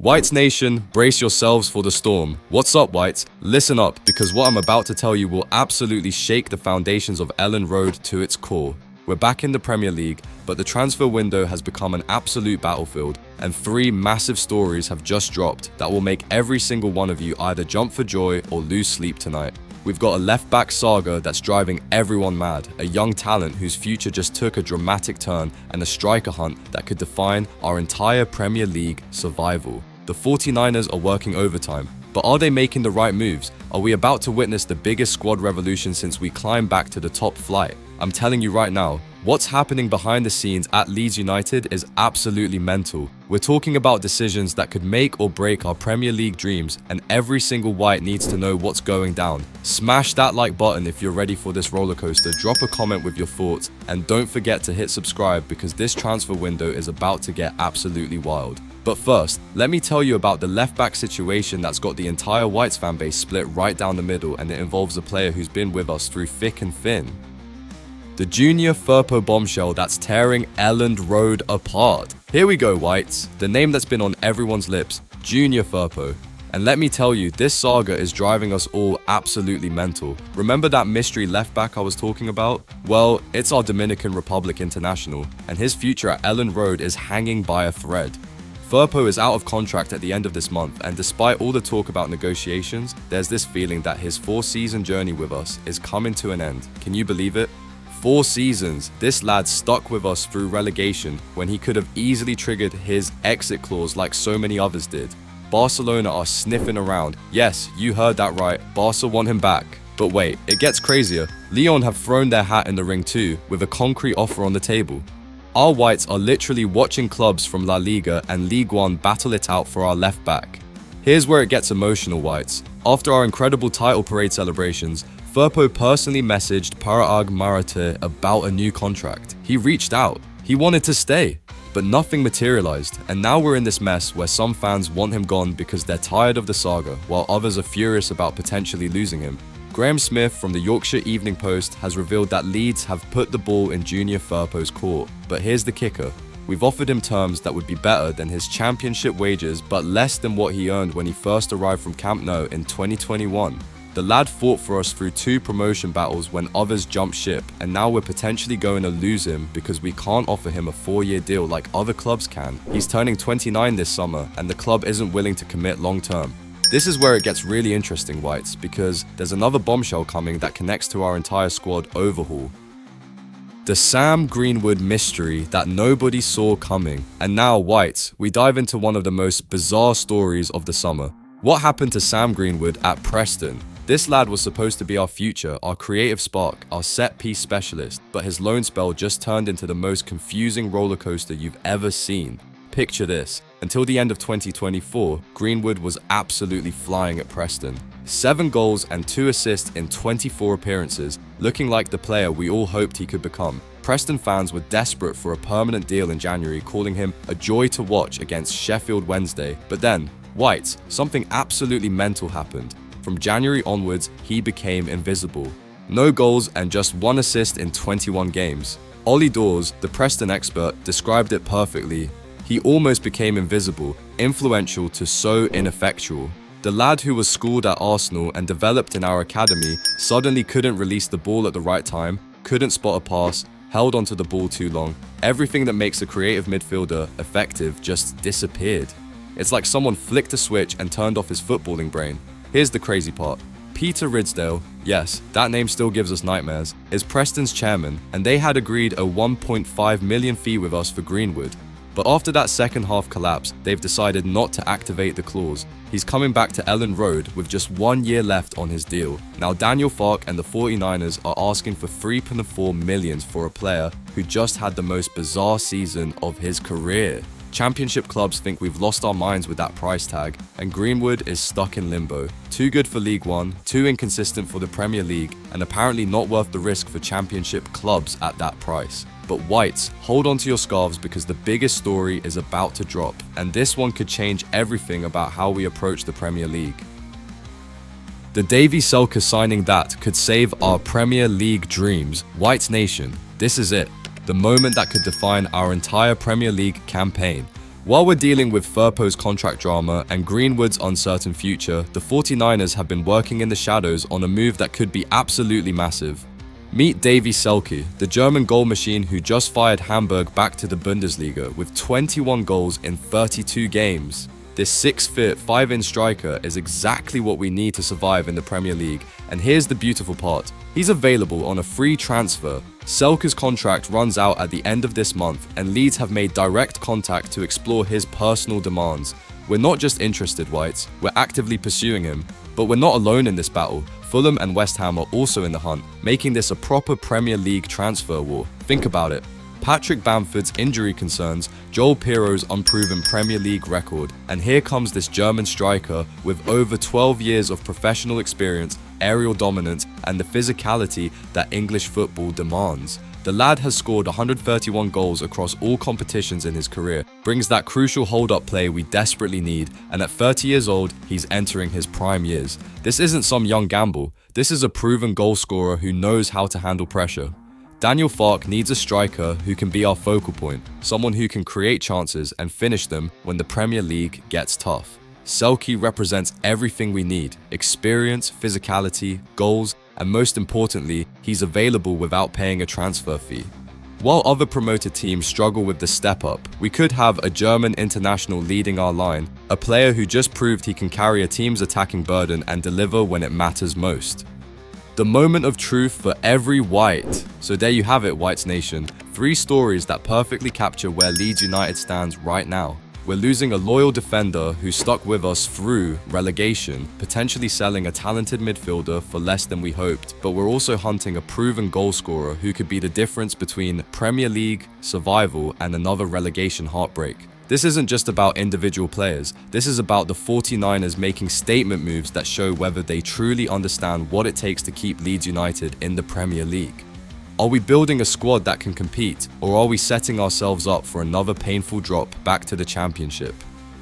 Whites Nation, brace yourselves for the storm. What's up, Whites? Listen up, because what I'm about to tell you will absolutely shake the foundations of Elland Road to its core. We're back in the Premier League, but the transfer window has become an absolute battlefield, and 3 massive stories have just dropped that will make every single one of you either jump for joy or lose sleep tonight. We've got a left-back saga that's driving everyone mad, a young talent whose future just took a dramatic turn, and a striker hunt that could define our entire Premier League survival. The 49ers are working overtime, but are they making the right moves? Are we about to witness the biggest squad revolution since we climbed back to the top flight? I'm telling you right now, what's happening behind the scenes at Leeds United is absolutely mental. We're talking about decisions that could make or break our Premier League dreams, and every single White needs to know what's going down. Smash that like button if you're ready for this roller coaster, drop a comment with your thoughts, and don't forget to hit subscribe because this transfer window is about to get absolutely wild. But first, let me tell you about the left-back situation that's got the entire Whites fan base split right down the middle, and it involves a player who's been with us through thick and thin. The Junior Firpo bombshell that's tearing Elland Road apart. Here we go, Whites. The name that's been on everyone's lips, Junior Firpo. And let me tell you, this saga is driving us all absolutely mental. Remember that mystery left-back I was talking about? Well, it's our Dominican Republic international, and his future at Elland Road is hanging by a thread. Firpo is out of contract at the end of this month, and despite all the talk about negotiations, there's this feeling that his 4-season journey with us is coming to an end. Can you believe it? 4 seasons, this lad stuck with us through relegation when he could have easily triggered his exit clause like so many others did. Barcelona are sniffing around. Yes, you heard that right, Barca want him back. But wait, it gets crazier. Lyon have thrown their hat in the ring too, with a concrete offer on the table. Our Whites are literally watching clubs from La Liga and Ligue 1 battle it out for our left back. Here's where it gets emotional, Whites. After our incredible title parade celebrations, Firpo personally messaged Parag Marate about a new contract. He reached out. He wanted to stay, but nothing materialized. And now we're in this mess where some fans want him gone because they're tired of the saga, while others are furious about potentially losing him. Graham Smith from the Yorkshire Evening Post has revealed that Leeds have put the ball in Junior Firpo's court. But here's the kicker. We've offered him terms that would be better than his championship wages, but less than what he earned when he first arrived from Camp Nou in 2021. The lad fought for us through 2 promotion battles when others jumped ship, and now we're potentially going to lose him because we can't offer him a 4-year deal like other clubs can. He's turning 29 this summer, and the club isn't willing to commit long term. This is where it gets really interesting, Whites, because there's another bombshell coming that connects to our entire squad overhaul. The Sam Greenwood mystery that nobody saw coming. And now, Whites, we dive into one of the most bizarre stories of the summer. What happened to Sam Greenwood at Preston? This lad was supposed to be our future, our creative spark, our set-piece specialist, but his loan spell just turned into the most confusing roller coaster you've ever seen. Picture this. Until the end of 2024, Greenwood was absolutely flying at Preston. 7 goals and 2 assists in 24 appearances, looking like the player we all hoped he could become. Preston fans were desperate for a permanent deal in January, calling him a joy to watch against Sheffield Wednesday. But then, Whites, something absolutely mental happened. From January onwards, he became invisible. No goals and just 1 assist in 21 games. Ollie Dawes, the Preston expert, described it perfectly. He almost became invisible, influential to so ineffectual. The lad who was schooled at Arsenal and developed in our academy suddenly couldn't release the ball at the right time, couldn't spot a pass, held onto the ball too long. Everything that makes a creative midfielder effective just disappeared. It's like someone flicked a switch and turned off his footballing brain. Here's the crazy part. Peter Ridsdale, yes, that name still gives us nightmares, is Preston's chairman, and they had agreed a 1.5 million fee with us for Greenwood. But after that second half collapse, they've decided not to activate the clause. He's coming back to Elland Road with just 1 year left on his deal. Now Daniel Farke and the 49ers are asking for 3.4 million for a player who just had the most bizarre season of his career. Championship clubs think we've lost our minds with that price tag, and Greenwood is stuck in limbo. Too good for League 1, too inconsistent for the Premier League, and apparently not worth the risk for championship clubs at that price. But Whites, hold on to your scarves because the biggest story is about to drop, and this one could change everything about how we approach the Premier League. The Davy Selke signing that could save our Premier League dreams. Whites Nation, this is it. The moment that could define our entire Premier League campaign. While we're dealing with Firpo's contract drama and Greenwood's uncertain future, the 49ers have been working in the shadows on a move that could be absolutely massive. Meet Davie Selke, the German goal machine who just fired Hamburg back to the Bundesliga with 21 goals in 32 games. This 6', 5-inch striker is exactly what we need to survive in the Premier League, and here's the beautiful part. He's available on a free transfer. Selke's contract runs out at the end of this month, and Leeds have made direct contact to explore his personal demands. We're not just interested, Whites, we're actively pursuing him. But we're not alone in this battle. Fulham and West Ham are also in the hunt, making this a proper Premier League transfer war. Think about it. Patrick Bamford's injury concerns, Joel Pirro's unproven Premier League record, and here comes this German striker with over 12 years of professional experience, aerial dominance, and the physicality that English football demands. The lad has scored 131 goals across all competitions in his career, brings that crucial hold-up play we desperately need, and at 30 years old, he's entering his prime years. This isn't some young gamble, this is a proven goal scorer who knows how to handle pressure. Daniel Farke needs a striker who can be our focal point, someone who can create chances and finish them when the Premier League gets tough. Selke represents everything we need: experience, physicality, goals, and most importantly, he's available without paying a transfer fee. While other promoted teams struggle with the step up, we could have a German international leading our line, a player who just proved he can carry a team's attacking burden and deliver when it matters most. The moment of truth for every White. So there you have it, Whites Nation. 3 stories that perfectly capture where Leeds United stands right now. We're losing a loyal defender who stuck with us through relegation, potentially selling a talented midfielder for less than we hoped, but we're also hunting a proven goal scorer who could be the difference between Premier League, survival, and another relegation heartbreak. This isn't just about individual players, this is about the 49ers making statement moves that show whether they truly understand what it takes to keep Leeds United in the Premier League. Are we building a squad that can compete, or are we setting ourselves up for another painful drop back to the Championship?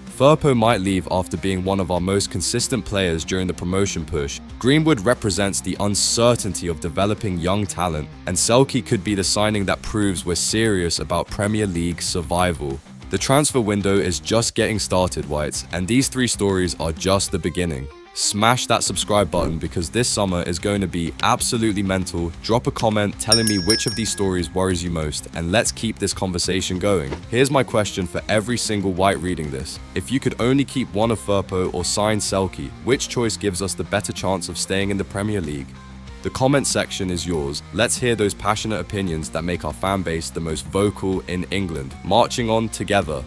Firpo might leave after being one of our most consistent players during the promotion push. Greenwood represents the uncertainty of developing young talent, and Selke could be the signing that proves we're serious about Premier League survival. The transfer window is just getting started, Whites, and these 3 stories are just the beginning. Smash that subscribe button because this summer is going to be absolutely mental. Drop a comment telling me which of these stories worries you most, and let's keep this conversation going. Here's my question for every single White reading this. If you could only keep one of Firpo or sign Selke, which choice gives us the better chance of staying in the Premier League? The comment section is yours. Let's hear those passionate opinions that make our fan base the most vocal in England. Marching on together.